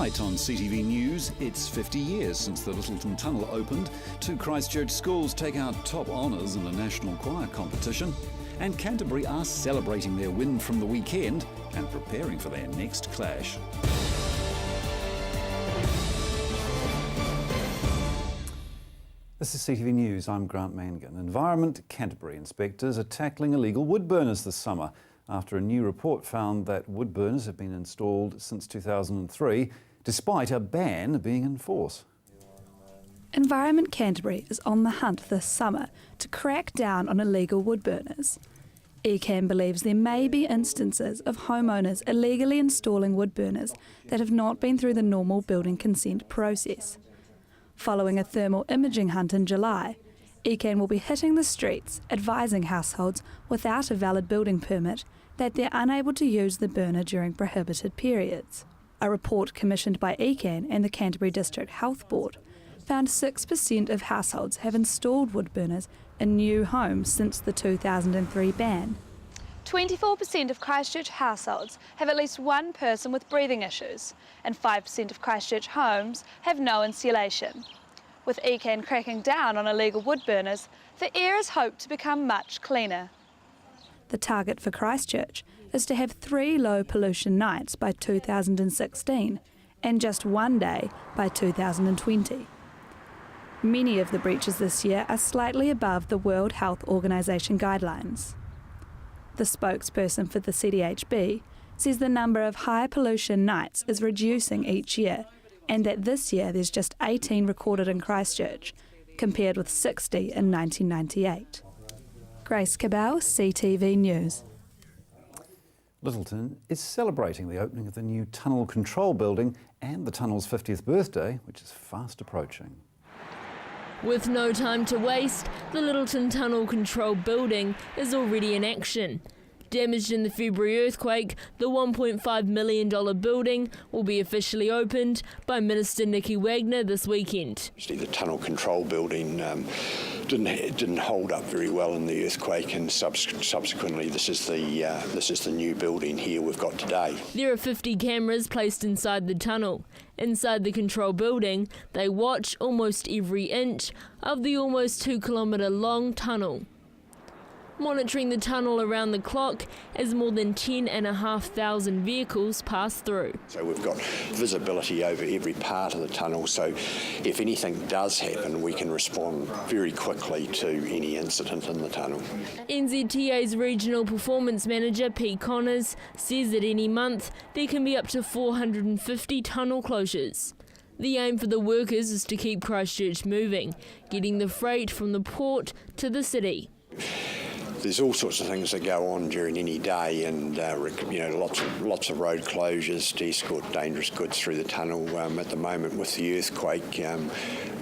Tonight on CTV News, it's 50 years since the Littleton Tunnel opened. Two Christchurch schools take out top honours in a national choir competition. And Canterbury are celebrating their win from the weekend and preparing for their next clash. This is CTV News, I'm Grant Mangan. Environment Canterbury inspectors are tackling illegal wood burners this summer after a new report found that wood burners have been installed since 2003, despite a ban being in force. Environment Canterbury is on the hunt this summer to crack down on illegal wood burners. ECAN believes there may be instances of homeowners illegally installing wood burners that have not been through the normal building consent process. Following a thermal imaging hunt in July, ECAN will be hitting the streets, advising households without a valid building permit that they're unable to use the burner during prohibited periods. A report commissioned by ECAN and the Canterbury District Health Board found 6% of households have installed wood burners in new homes since the 2003 ban. 24% of Christchurch households have at least one person with breathing issues, and 5% of Christchurch homes have no insulation. With ECAN cracking down on illegal wood burners, the air is hoped to become much cleaner. The target for Christchurch is to have 3 low pollution nights by 2016 and just 1 day by 2020. Many of the breaches this year are slightly above the World Health Organization guidelines. The spokesperson for the CDHB says the number of high pollution nights is reducing each year and that this year there's just 18 recorded in Christchurch, compared with 60 in 1998. Grace Cabell, CTV News. Littleton is celebrating the opening of the new tunnel control building and the tunnel's 50th birthday, which is fast approaching. With no time to waste, the Littleton Tunnel Control building is already in action. Damaged in the February earthquake, the $1.5 million building will be officially opened by Minister Nicky Wagner this weekend. The tunnel control building didn't hold up very well in the earthquake, and subsequently this is the new building here we've got today. There are 50 cameras placed inside the tunnel. Inside the control building, they watch almost every inch of the almost 2 kilometre long tunnel, monitoring the tunnel around the clock as more than 10,500 vehicles pass through. So we've got visibility over every part of the tunnel, so if anything does happen, we can respond very quickly to any incident in the tunnel. NZTA's Regional Performance Manager Pete Connors says that any month there can be up to 450 tunnel closures. The aim for the workers is to keep Christchurch moving, getting the freight from the port to the city. There's all sorts of things that go on during any day, and lots of road closures to escort dangerous goods through the tunnel. At the moment, with the earthquake,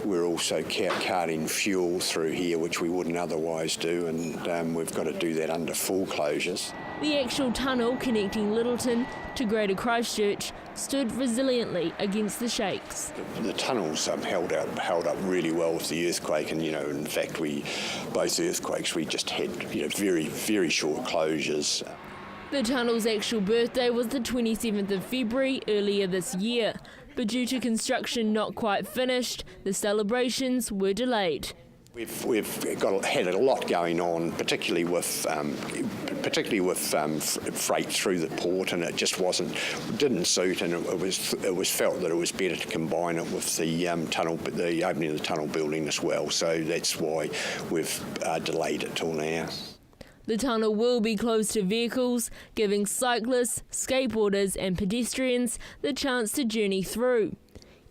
we're also carting fuel through here, which we wouldn't otherwise do, and we've got to do that under full closures. The actual tunnel connecting Littleton to Greater Christchurch stood resiliently against the shakes. The tunnels held up really well with the earthquake, and in fact both earthquakes we just had very, very short closures. The tunnel's actual birthday was the 27th of February earlier this year, but due to construction not quite finished, the celebrations were delayed. We've had a lot going on, particularly with freight through the port, and it just didn't suit, and it was felt that it was better to combine it with the opening of the tunnel building as well. So that's why we've delayed it till now. The tunnel will be closed to vehicles, giving cyclists, skateboarders and pedestrians the chance to journey through.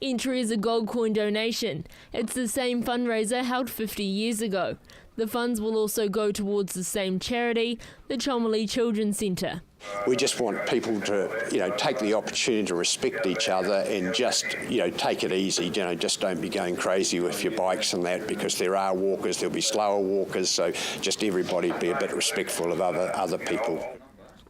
Entry is a gold coin donation. It's the same fundraiser held 50 years ago. The funds will also go towards the same charity, the Chomley Children's Centre. We just want people to, take the opportunity to respect each other and just, take it easy. Just don't be going crazy with your bikes and that, because there are walkers, there'll be slower walkers, so just everybody be a bit respectful of other people.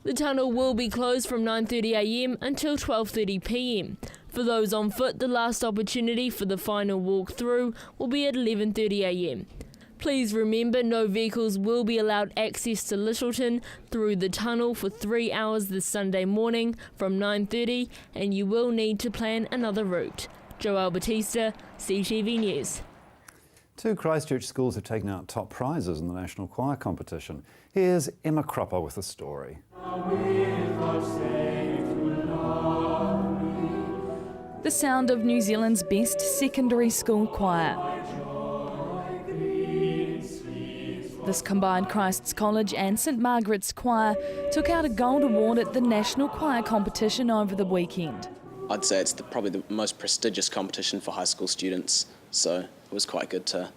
The tunnel will be closed from 9:30 a.m. until 12:30 p.m. For those on foot, the last opportunity for the final walk through will be at 11:30 a.m. Please remember no vehicles will be allowed access to Littleton through the tunnel for 3 hours this Sunday morning from 9:30, and you will need to plan another route. Joelle Batista, CTV News. 2 Christchurch schools have taken out top prizes in the National Choir competition. Here's Emma Cropper with the story. The sound of New Zealand's best secondary school choir. This combined Christ's College and St Margaret's Choir took out a gold award at the National Choir competition over the weekend. I'd say it's probably the most prestigious competition for high school students, so it was quite good to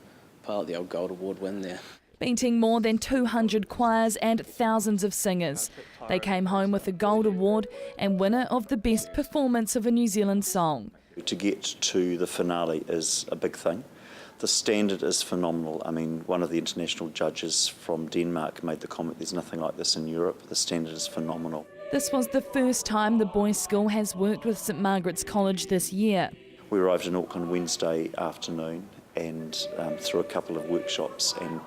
pull out the old gold award win there. Beating more than 200 choirs and thousands of singers, they came home with a gold award and winner of the best performance of a New Zealand song. To get to the finale is a big thing. The standard is phenomenal. I mean, one of the international judges from Denmark made the comment, there's nothing like this in Europe. The standard is phenomenal. This was the first time the boys' school has worked with St Margaret's College this year. We arrived in Auckland Wednesday afternoon and through a couple of workshops and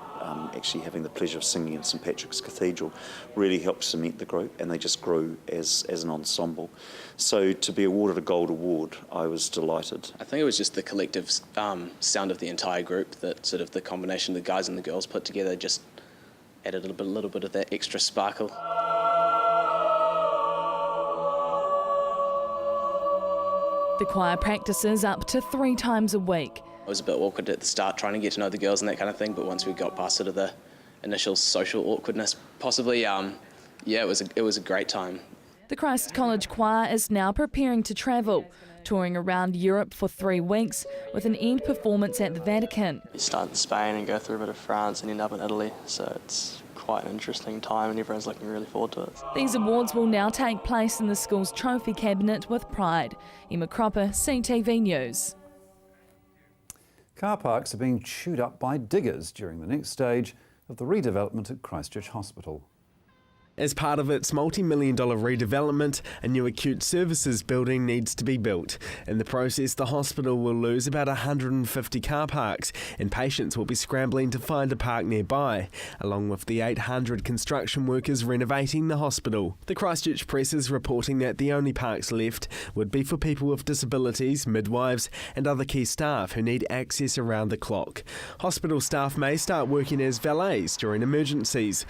actually having the pleasure of singing in St Patrick's Cathedral really helped cement the group, and they just grew as an ensemble. So to be awarded a gold award, I was delighted. I think it was just the collective sound of the entire group, that sort of the combination the guys and the girls put together just added a little bit of that extra sparkle. The choir practices up to 3 times a week. It was a bit awkward at the start trying to get to know the girls and that kind of thing, but once we got past sort of the initial social awkwardness, possibly, it was a great time. The Christ College Choir is now preparing to travel, touring around Europe for 3 weeks with an end performance at the Vatican. You start in Spain and go through a bit of France and end up in Italy, so it's quite an interesting time and everyone's looking really forward to it. These awards will now take place in the school's trophy cabinet with pride. Emma Cropper, CTV News. Car parks are being chewed up by diggers during the next stage of the redevelopment at Christchurch Hospital. As part of its multi-million-dollar redevelopment, a new acute services building needs to be built. In the process, the hospital will lose about 150 car parks, and patients will be scrambling to find a park nearby, along with the 800 construction workers renovating the hospital. The Christchurch Press is reporting that the only parks left would be for people with disabilities, midwives, and other key staff who need access around the clock. Hospital staff may start working as valets during emergencies.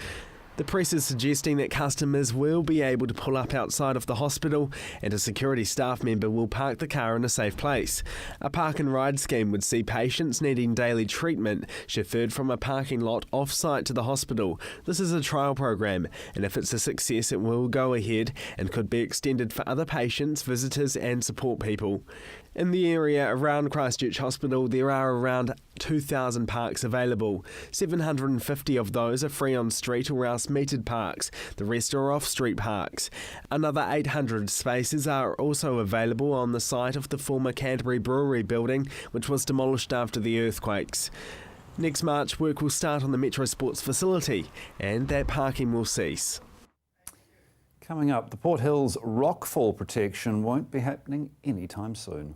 The press is suggesting that customers will be able to pull up outside of the hospital and a security staff member will park the car in a safe place. A park and ride scheme would see patients needing daily treatment chauffeured from a parking lot off-site to the hospital. This is a trial program, and if it's a success it will go ahead and could be extended for other patients, visitors and support people. In the area around Christchurch Hospital, there are around 2,000 parks available. 750 of those are free on street or else metered parks. The rest are off-street parks. Another 800 spaces are also available on the site of the former Canterbury Brewery building, which was demolished after the earthquakes. Next March, work will start on the Metro Sports facility, and that parking will cease. Coming up, the Port Hills rockfall protection won't be happening anytime soon.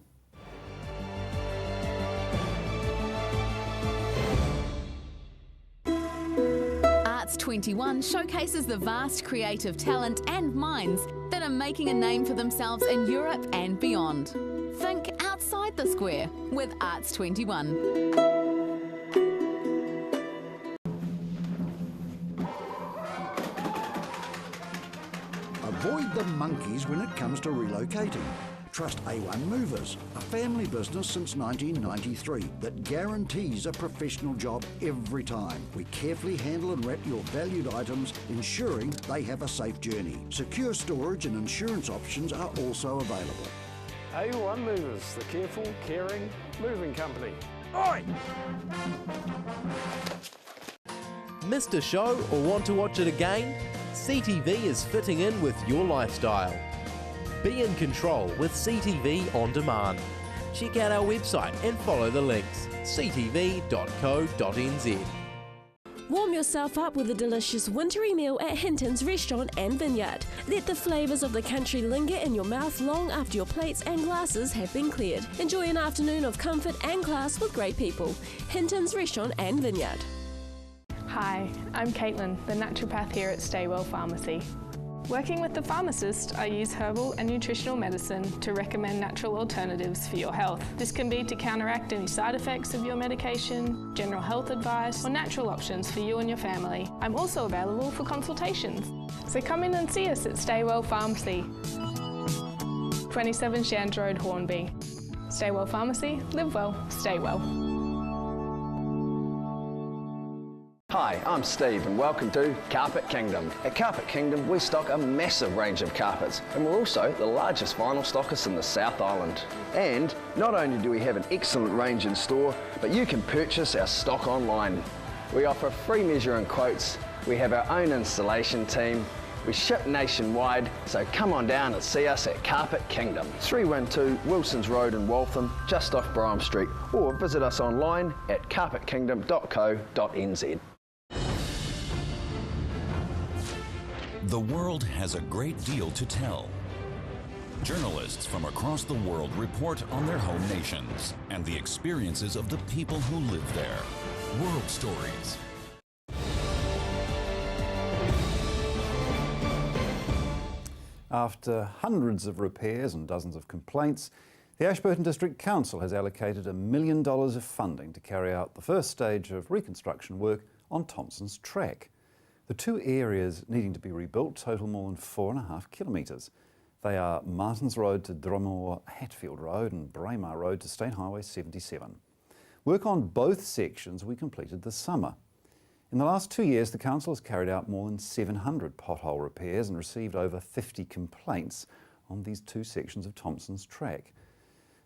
Arts 21 showcases the vast creative talent and minds that are making a name for themselves in Europe and beyond. Think outside the square with Arts 21. Avoid the monkeys when it comes to relocating. Trust A1 Movers, a family business since 1993 that guarantees a professional job every time. We carefully handle and wrap your valued items, ensuring they have a safe journey. Secure storage and insurance options are also available. A1 Movers, the careful, caring moving company. Oi! Missed a show or want to watch it again? CTV is fitting in with your lifestyle. Be in control with CTV On Demand. Check out our website and follow the links, ctv.co.nz. Warm yourself up with a delicious wintry meal at Hinton's Restaurant and Vineyard. Let the flavours of the country linger in your mouth long after your plates and glasses have been cleared. Enjoy an afternoon of comfort and class with great people. Hinton's Restaurant and Vineyard. Hi, I'm Caitlin, the naturopath here at Staywell Pharmacy. Working with the pharmacist, I use herbal and nutritional medicine to recommend natural alternatives for your health. This can be to counteract any side effects of your medication, general health advice, or natural options for you and your family. I'm also available for consultations. So come in and see us at Staywell Pharmacy, 27 Shands Road, Hornby. Staywell Pharmacy, live well, stay well. Hi, I'm Steve and welcome to Carpet Kingdom. At Carpet Kingdom we stock a massive range of carpets and we're also the largest vinyl stockist in the South Island. And not only do we have an excellent range in store, but you can purchase our stock online. We offer free measuring quotes, we have our own installation team, we ship nationwide, so come on down and see us at Carpet Kingdom. 312 Wilsons Road in Waltham, just off Brougham Street, or visit us online at carpetkingdom.co.nz. The world has a great deal to tell. Journalists from across the world report on their home nations and the experiences of the people who live there. World Stories. After hundreds of repairs and dozens of complaints, the Ashburton District Council has allocated $1 million of funding to carry out the first stage of reconstruction work on Thompson's Track. The two areas needing to be rebuilt total more than 4.5 kilometres. They are Martins Road to Drummore Hatfield Road and Braemar Road to State Highway 77. Work on both sections we completed this summer. In the last 2 years, the Council has carried out more than 700 pothole repairs and received over 50 complaints on these two sections of Thompson's Track.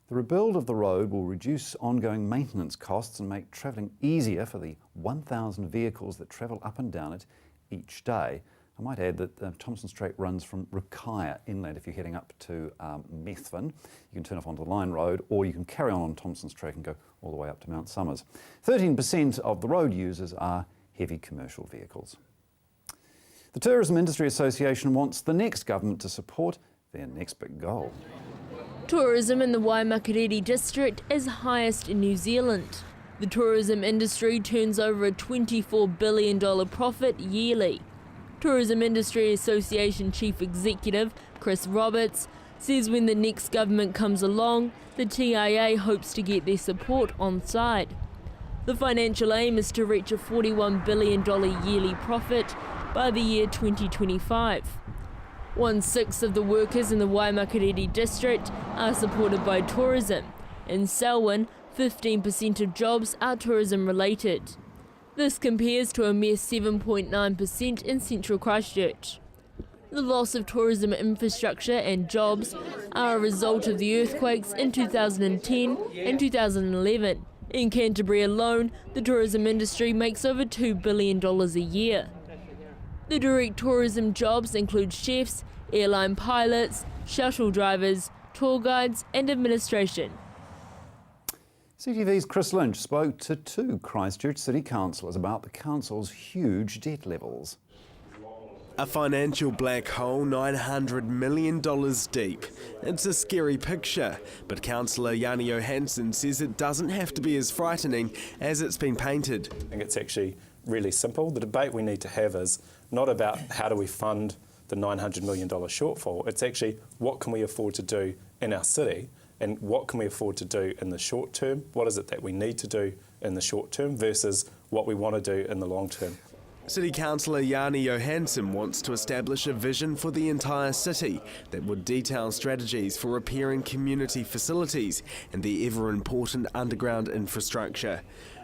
The rebuild of the road will reduce ongoing maintenance costs and make travelling easier for the 1,000 vehicles that travel up and down it each day. I might add that Thompson's Track runs from Rukaya inland. If you're heading up to Methven, you can turn off onto the Line Road, or you can carry on Thompson's Track and go all the way up to Mount Somers. 13% of the road users are heavy commercial vehicles. The Tourism Industry Association wants the next government to support their next big goal. Tourism in the Waimakariri district is highest in New Zealand. The tourism industry turns over a $24 billion profit yearly. Tourism Industry Association Chief Executive Chris Roberts says when the next government comes along, the TIA hopes to get their support on side. The financial aim is to reach a $41 billion yearly profit by the year 2025. 1/6 of the workers in the Waimakariri district are supported by tourism. In Selwyn, 15% of jobs are tourism related. This compares to a mere 7.9% in central Christchurch. The loss of tourism infrastructure and jobs are a result of the earthquakes in 2010 and 2011. In Canterbury alone, the tourism industry makes over $2 billion a year. The direct tourism jobs include chefs, airline pilots, shuttle drivers, tour guides and administration. CTV's Chris Lynch spoke to two Christchurch City councillors about the council's huge debt levels. A financial black hole $900 million deep. It's a scary picture, but Councillor Yanni Johansson says it doesn't have to be as frightening as it's been painted. I think it's actually really simple. The debate we need to have is not about how do we fund the $900 million shortfall. It's actually what can we afford to do in our city and what can we afford to do in the short term? What is it that we need to do in the short term versus what we want to do in the long term? City Councillor Yanni Johansson wants to establish a vision for the entire city that would detail strategies for repairing community facilities and the ever-important underground infrastructure.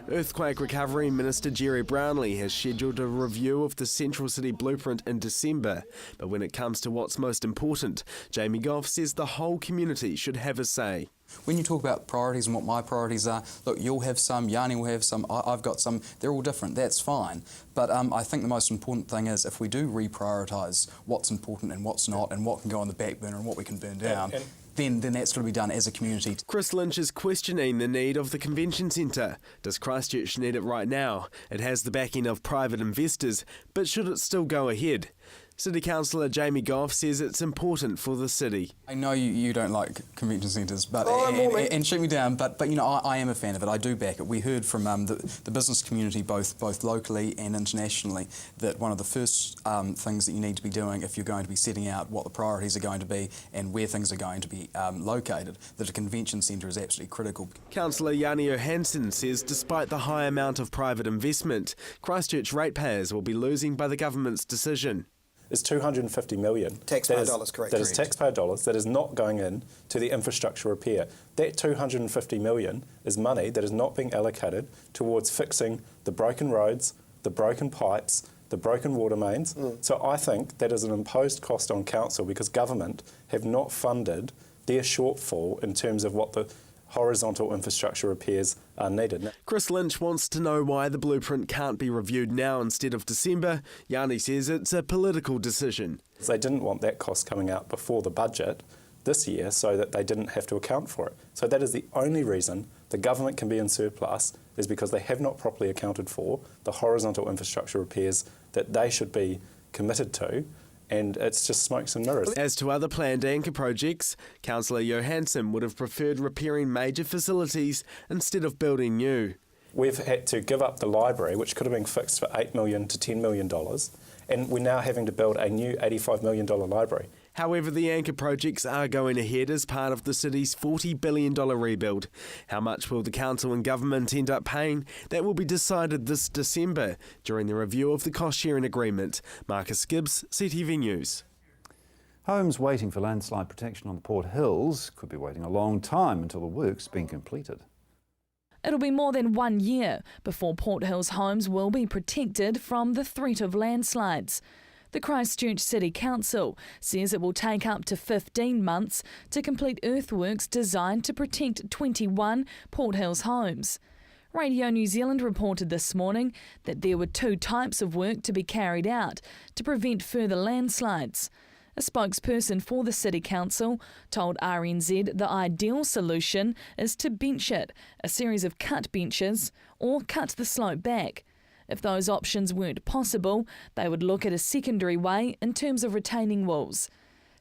Earthquake Recovery Minister Jerry Brownlee has scheduled a review of the Central City Blueprint in December, but when it comes to what's most important, Jamie Goff says the whole community should have a say. When you talk about priorities and what my priorities are, look, you'll have some, Yanni will have some, I've got some, they're all different, that's fine. But I think the most important thing is if we do reprioritise what's important and what's not and what can go on the back burner and what we can burn down, then that's got to be done as a community. Chris Lynch is questioning the need of the convention centre. Does Christchurch need it right now? It has the backing of private investors, but should it still go ahead? City Councillor Jamie Goff says it's important for the city. I know you don't like convention centres, but and shoot me down, but you know I am a fan of it. I do back it. We heard from the business community both locally and internationally that one of the first things that you need to be doing if you're going to be setting out what the priorities are going to be and where things are going to be located, that a convention centre is absolutely critical. Councillor Janne Johansson says despite the high amount of private investment, Christchurch ratepayers will be losing by the government's decision. Is 250 million. Taxpayer dollars, correct. That is taxpayer dollars that is not going in to the infrastructure repair. That 250 million is money that is not being allocated towards fixing the broken roads, the broken pipes, the broken water mains. So I think that is an imposed cost on council because government have not funded their shortfall in terms of what the horizontal infrastructure repairs are needed. Chris Lynch wants to know why the blueprint can't be reviewed now instead of December. Janne says it's a political decision. They didn't want that cost coming out before the budget this year so that they didn't have to account for it. So that is the only reason the government can be in surplus, is because they have not properly accounted for the horizontal infrastructure repairs that they should be committed to. And it's just smokes and mirrors. As to other planned anchor projects, Councillor Johansson would have preferred repairing major facilities instead of building new. We've had to give up the library, which could have been fixed for $8 million to $10 million, and we're now having to build a new $85 million library. However, the anchor projects are going ahead as part of the city's $40 billion rebuild. How much will the council and government end up paying? That will be decided this December during the review of the cost-sharing agreement. Marcus Gibbs, CTV News. Homes waiting for landslide protection on the Port Hills could be waiting a long time until the work's been completed. It'll be more than 1 year before Port Hills homes will be protected from the threat of landslides. The Christchurch City Council says it will take up to 15 months to complete earthworks designed to protect 21 Port Hills homes. Radio New Zealand reported this morning that there were 2 types of work to be carried out to prevent further landslides. A spokesperson for the City Council told RNZ the ideal solution is to bench it, a series of cut benches, or cut the slope back. If those options weren't possible, they would look at a secondary way in terms of retaining walls.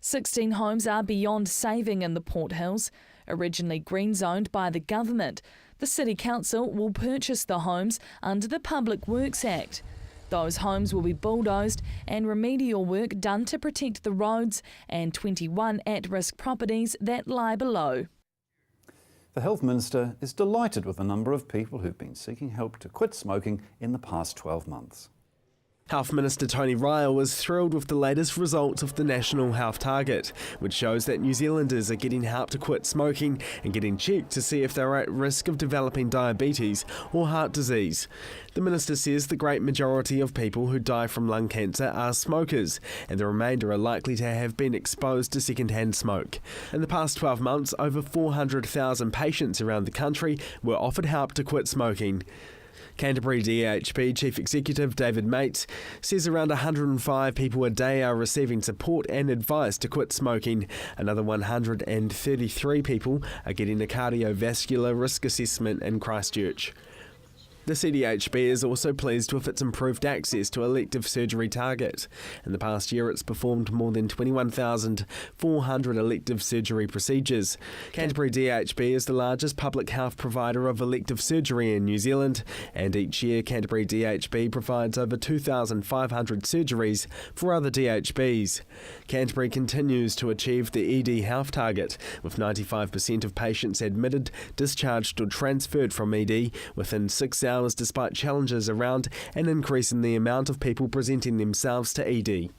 16 homes are beyond saving in the Port Hills, originally green zoned by the government. The City Council will purchase the homes under the Public Works Act. Those homes will be bulldozed and remedial work done to protect the roads and 21 at-risk properties that lie below. The Health Minister is delighted with the number of people who've been seeking help to quit smoking in the past 12 months. Health Minister Tony Ryle was thrilled with the latest results of the National Health Target, which shows that New Zealanders are getting help to quit smoking and getting checked to see if they're at risk of developing diabetes or heart disease. The Minister says the great majority of people who die from lung cancer are smokers, and the remainder are likely to have been exposed to second-hand smoke. In the past 12 months, over 400,000 patients around the country were offered help to quit smoking. Canterbury DHB Chief Executive David Mates says around 105 people a day are receiving support and advice to quit smoking. Another 133 people are getting a cardiovascular risk assessment in Christchurch. The CDHB is also pleased with its improved access to elective surgery target. In the past year, it's performed more than 21,400 elective surgery procedures. Canterbury DHB is the largest public health provider of elective surgery in New Zealand, and each year Canterbury DHB provides over 2,500 surgeries for other DHBs. Canterbury continues to achieve the ED health target, with 95% of patients admitted, discharged or transferred from ED within 6 hours despite challenges around an increase in the amount of people presenting themselves to ED.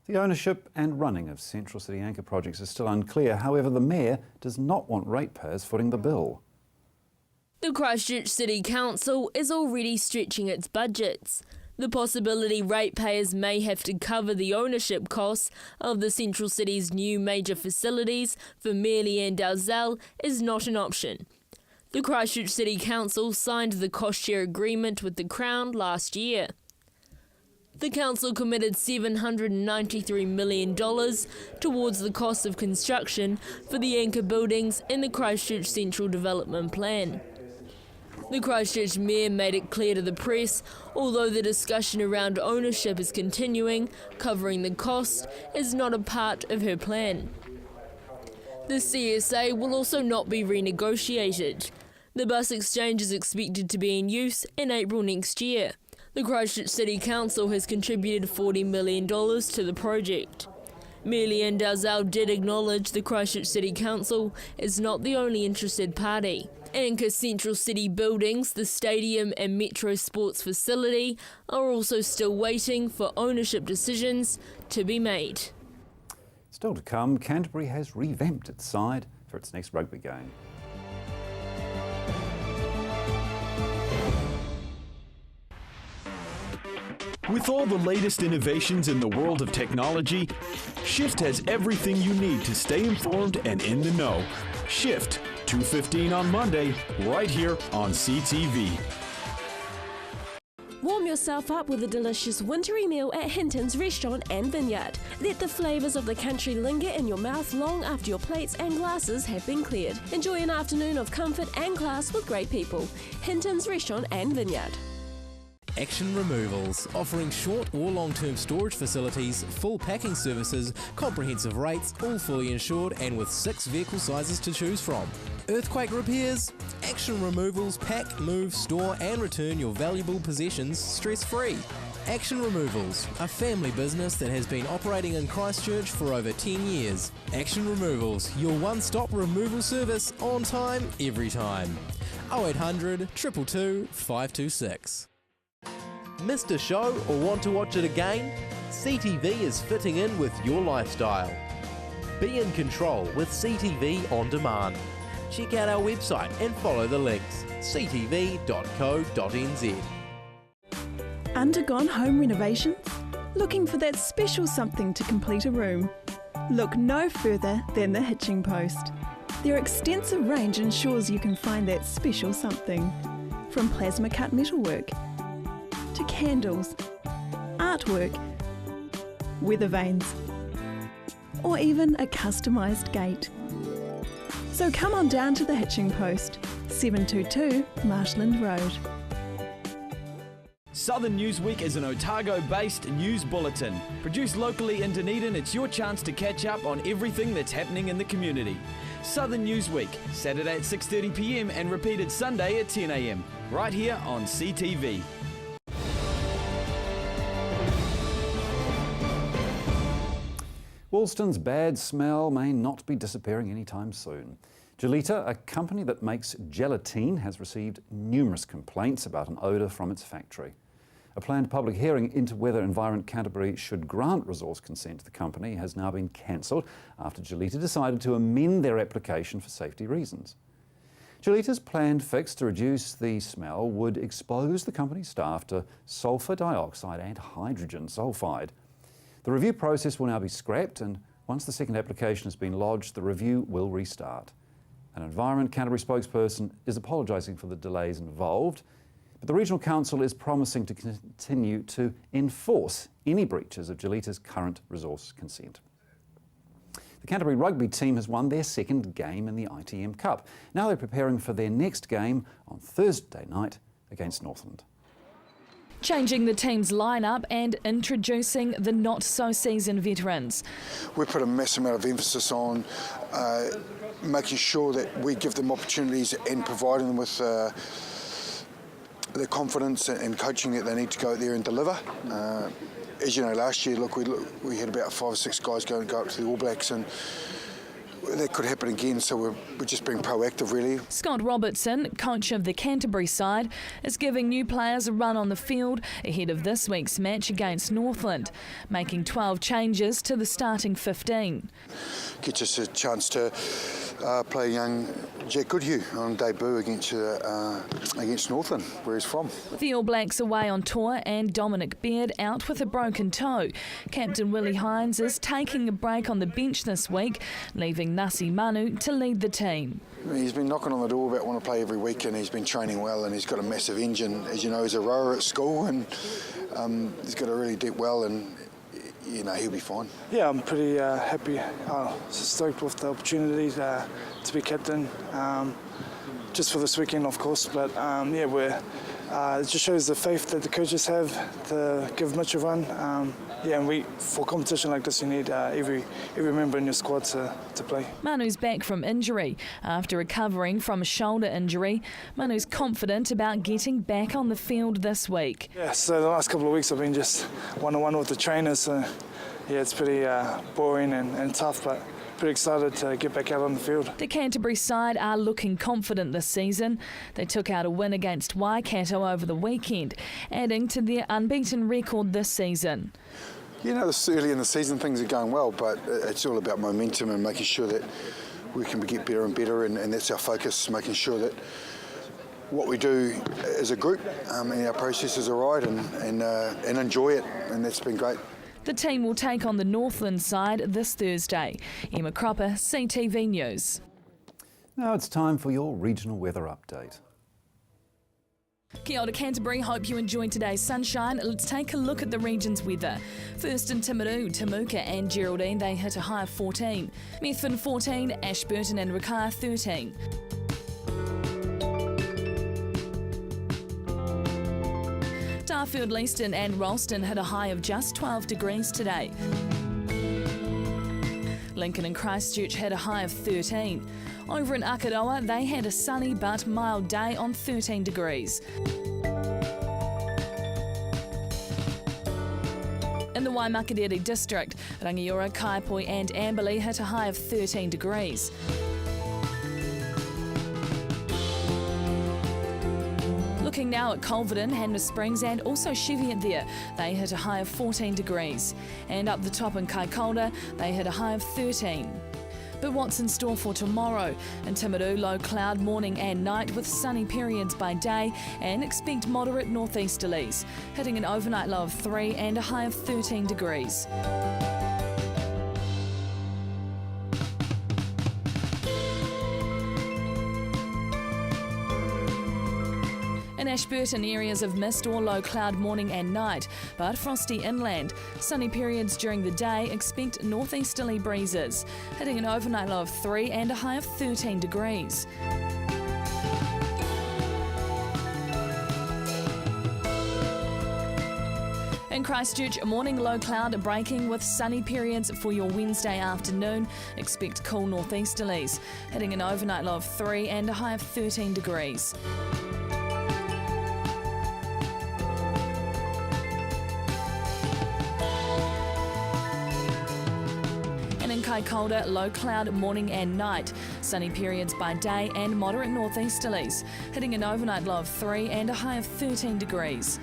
The ownership and running of Central City anchor projects is still unclear. However, the Mayor does not want ratepayers footing the bill. The Christchurch City Council is already stretching its budgets. The possibility ratepayers may have to cover the ownership costs of the Central City's new major facilities for Merely and Dalzell is not an option. The Christchurch City Council signed the cost-share agreement with the Crown last year. The council committed $793 million towards the cost of construction for the anchor buildings in the Christchurch Central Development Plan. The Christchurch Mayor made it clear to the press, although the discussion around ownership is continuing, covering the cost is not a part of her plan. The CSA will also not be renegotiated. The bus exchange is expected to be in use in April next year. The Christchurch City Council has contributed $40 million to the project. Mayor Leanne Dalzell did acknowledge the Christchurch City Council is not the only interested party. Anchor Central City buildings, the stadium and Metro Sports facility are also still waiting for ownership decisions to be made. Still to come, Canterbury has revamped its side for its next rugby game. With all the latest innovations in the world of technology, Shift has everything you need to stay informed and in the know. Shift, 2:15 on Monday, right here on CTV. Warm yourself up with a delicious wintry meal at Hinton's Restaurant and Vineyard. Let the flavours of the country linger in your mouth long after your plates and glasses have been cleared. Enjoy an afternoon of comfort and class with great people. Hinton's Restaurant and Vineyard. Action Removals, offering short or long-term storage facilities, full packing services, comprehensive rates, all fully insured and with 6 vehicle sizes to choose from. Earthquake repairs? Action Removals pack, move, store and return your valuable possessions stress-free. Action Removals, a family business that has been operating in Christchurch for over 10 years. Action Removals, your one-stop removal service on time, every time. 0800 222 526. Missed a show or want to watch it again? CTV is fitting in with your lifestyle. Be in control with CTV On Demand. Check out our website and follow the links. ctv.co.nz. Undergone home renovations? Looking for that special something to complete a room? Look no further than the Hitching Post. Their extensive range ensures you can find that special something. From plasma cut metalwork to candles, artwork, weather vanes, or even a customised gate. So come on down to the Hitching Post, 722 Marshland Road. Southern News Week is an Otago-based news bulletin. Produced locally in Dunedin, it's your chance to catch up on everything that's happening in the community. Southern News Week, Saturday at 6:30 p.m. and repeated Sunday at 10 a.m. right here on CTV. Woolston's bad smell may not be disappearing anytime soon. Gelita, a company that makes gelatine, has received numerous complaints about an odour from its factory. A planned public hearing into whether Environment Canterbury should grant resource consent to the company has now been cancelled after Gelita decided to amend their application for safety reasons. Gelita's planned fix to reduce the smell would expose the company's staff to sulphur dioxide and hydrogen sulphide. The review process will now be scrapped, and once the second application has been lodged, the review will restart. An Environment Canterbury spokesperson is apologising for the delays involved, but the Regional Council is promising to continue to enforce any breaches of Gelita's current resource consent. The Canterbury rugby team has won their second game in the ITM Cup. Now they're preparing for their next game on Thursday night against Northland. Changing the team's lineup and introducing the not-so-seasoned veterans. We put a massive amount of emphasis on making sure that we give them opportunities and providing them with the confidence and coaching that they need to go out there and deliver. As you know, last year, we had about 5 or 6 guys go up to the All Blacks, and that could happen again, so we're just being proactive, really. Scott Robertson, coach of the Canterbury side, is giving new players a run on the field ahead of this week's match against Northland, making 12 changes to the starting 15. Gets us a chance to play young Jack Goodhue on debut against Northland, where he's from. The All Blacks away on tour and Dominic Beard out with a broken toe. Captain Willie Hines is taking a break on the bench this week, leaving Nasi Manu to lead the team. He's been knocking on the door about wanting to play every week, and he's been training well, and he's got a massive engine. As you know, he's a rower at school, and he's got a really deep well, and you know, he'll be fine. Yeah, I'm pretty happy, stoked with the opportunity to be captain, just for this weekend, of course. But yeah, it just shows the faith that the coaches have to give Mitch a run. And for competition like this, you need every member in your squad to play. Manu's back from injury. After recovering from a shoulder injury, Manu's confident about getting back on the field this week. Yeah, so the last couple of weeks I've been just one-on-one with the trainers. So yeah, it's pretty boring and tough, but pretty excited to get back out on the field. The Canterbury side are looking confident this season. They took out a win against Waikato over the weekend, adding to their unbeaten record this season. You know, this early in the season things are going well, but it's all about momentum and making sure that we can get better and better, and that's our focus, making sure that what we do as a group and our processes are right and enjoy it, and that's been great. The team will take on the Northland side this Thursday. Emma Cropper, CTV News. Now it's time for your regional weather update. Kia ora Canterbury, hope you enjoyed today's sunshine. Let's take a look at the region's weather. First in Timaru, Temuka and Geraldine, they hit a high of 14. Methven 14, Ashburton and Rakaia 13. Darfield, Leaston and Ralston hit a high of just 12 degrees today. Lincoln and Christchurch had a high of 13. Over in Akaroa, they had a sunny but mild day on 13 degrees. In the Waimakiriri district, Rangiora, Kaipoi and Amberley hit a high of 13 degrees. Looking now at Culverden, Hanmer Springs and also Cheviot there, they hit a high of 14 degrees. And up the top in Kaikoura, they hit a high of 13. But what's in store for tomorrow? In Timaru, low cloud morning and night with sunny periods by day, and expect moderate northeasterlies, hitting an overnight low of 3 and a high of 13 degrees. In Ashburton, areas of mist or low cloud morning and night, but frosty inland. Sunny periods during the day, expect northeasterly breezes, hitting an overnight low of 3 and a high of 13 degrees. In Christchurch, morning low cloud breaking with sunny periods for your Wednesday afternoon. Expect cool northeasterlies, hitting an overnight low of 3 and a high of 13 degrees. In Kaikoura, low cloud morning and night. Sunny periods by day and moderate northeasterlies, hitting an overnight low of 3 and a high of 13 degrees.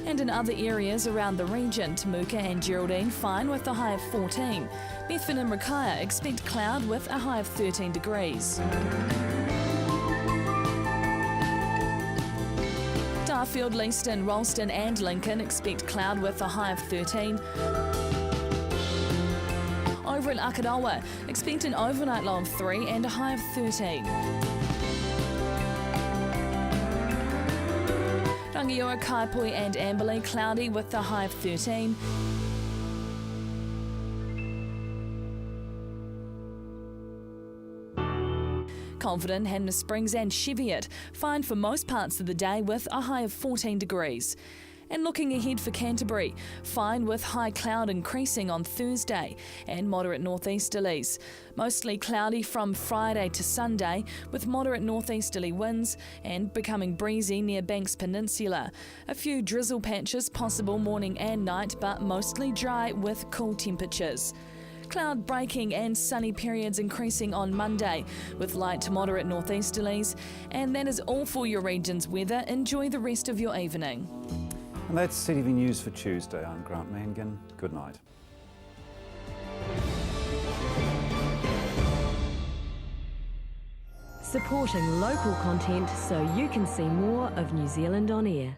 And in other areas around the region, Temuka and Geraldine fine with a high of 14. Methven and Rakaia expect cloud with a high of 13 degrees. Darfield, Leaston, Ralston and Lincoln expect cloud with a high of 13. Over in Akaroa, expect an overnight low of 3 and a high of 13. Rangiora, Kaipoi and Amberley cloudy with a high of 13. Culverden, Hanmer Springs and Cheviot fine for most parts of the day with a high of 14 degrees. And looking ahead for Canterbury, fine with high cloud increasing on Thursday and moderate northeasterlies. Mostly cloudy from Friday to Sunday with moderate northeasterly winds and becoming breezy near Banks Peninsula. A few drizzle patches possible morning and night, but mostly dry with cool temperatures. Cloud breaking and sunny periods increasing on Monday with light to moderate northeasterlies. And that is all for your region's weather. Enjoy the rest of your evening. And that's CTV News for Tuesday. I'm Grant Mangan. Good night. Supporting local content so you can see more of New Zealand on air.